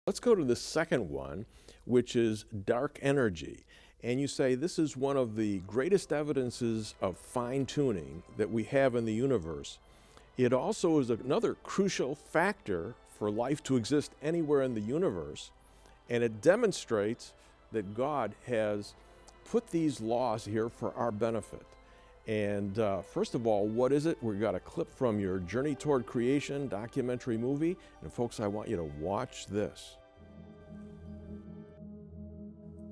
Let's go to the second one, which is dark energy. And you say this is one of the greatest evidences of fine-tuning that we have in the universe. It also is another crucial factor for life to exist anywhere in the universe. And it demonstrates that God has put these laws here for our benefit. And first of all, what is it? We've got a clip from your Journey Toward Creation documentary movie. And folks, I want you to watch this.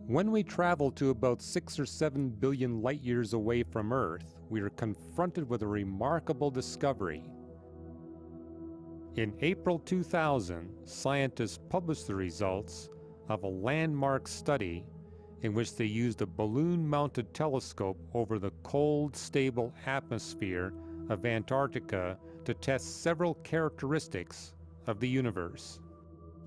When we travel to about 6 or 7 billion light years away from Earth, we are confronted with a remarkable discovery. In April 2000, scientists published the results of a landmark study in which they used a balloon-mounted telescope over the cold, stable atmosphere of Antarctica to test several characteristics of the universe.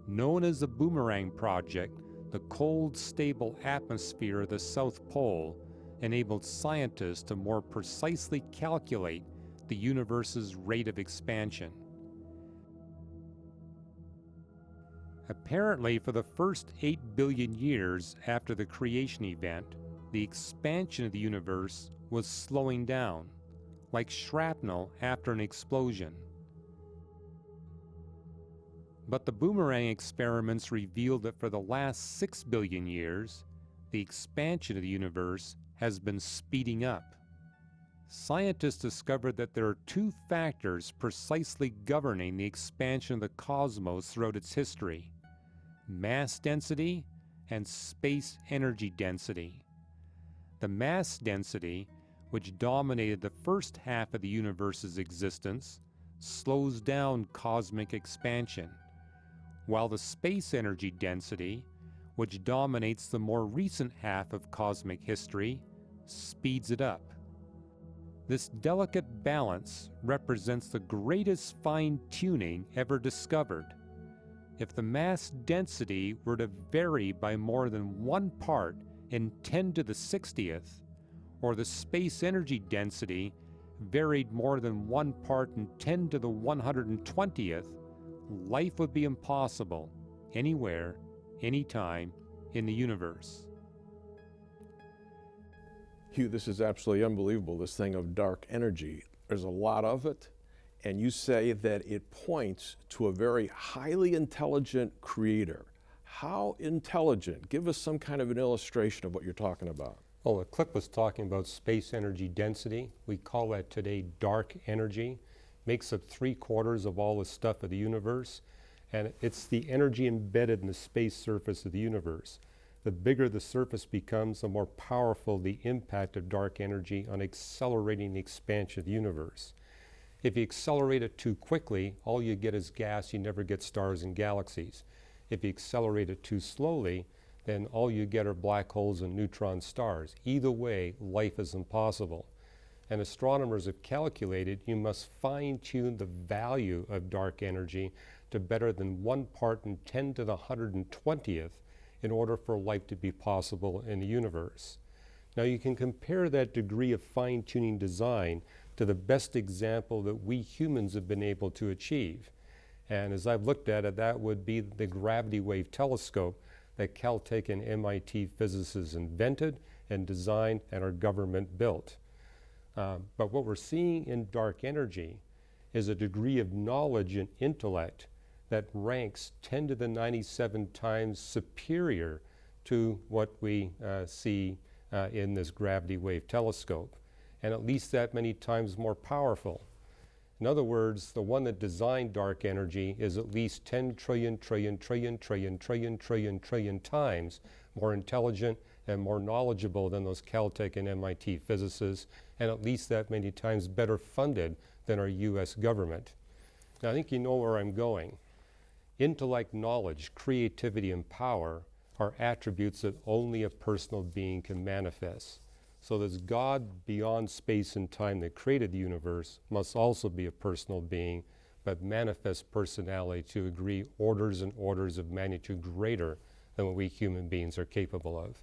Known as the Boomerang Project, the cold, stable atmosphere of the South Pole enabled scientists to more precisely calculate the universe's rate of expansion. Apparently, for the first 8 billion years after the creation event, the expansion of the universe was slowing down, like shrapnel after an explosion. But the boomerang experiments revealed that for the last 6 billion years, the expansion of the universe has been speeding up. Scientists discovered that there are two factors precisely governing the expansion of the cosmos throughout its history: mass density and space energy density. The mass density, which dominated the first half of the universe's existence, slows down cosmic expansion, while the space energy density, which dominates the more recent half of cosmic history, speeds it up. This delicate balance represents the greatest fine-tuning ever discovered. If the mass density were to vary by more than 1 part in 10 to the 60th, or the space energy density varied more than 1 part in 10 to the 120th, life would be impossible anywhere, anytime in the universe. Hugh, this is absolutely unbelievable, this thing of dark energy. There's a lot of it, and you say that it points to a very highly intelligent creator. How intelligent? Give us some kind of an illustration of what you're talking about. Well, the clip was talking about space energy density. We call that today dark energy. Makes up 3/4 of all the stuff of the universe, and it's the energy embedded in the space surface of the universe. The bigger the surface becomes, the more powerful the impact of dark energy on accelerating the expansion of the universe. If you accelerate it too quickly, all you get is gas, you never get stars and galaxies. If you accelerate it too slowly, then all you get are black holes and neutron stars. Either way, life is impossible. And astronomers have calculated you must fine-tune the value of dark energy to better than 1 part in 10 to the 120th in order for life to be possible in the universe. Now you can compare that degree of fine-tuning design to the best example that we humans have been able to achieve. And as I've looked at it, that would be the gravity wave telescope that Caltech and MIT physicists invented and designed and our government built. But what we're seeing in dark energy is a degree of knowledge and intellect that ranks 10 to the 97 times superior to what we see in this gravity wave telescope, and at least that many times more powerful. In other words, the one that designed dark energy is at least 10 trillion times more intelligent and more knowledgeable than those Caltech and MIT physicists, and at least that many times better funded than our US government. Now I think you know where I'm going. Intellect, knowledge, creativity, and power are attributes that only a personal being can manifest. So this God beyond space and time that created the universe must also be a personal being, but manifest personality to a degree orders and orders of magnitude greater than what we human beings are capable of.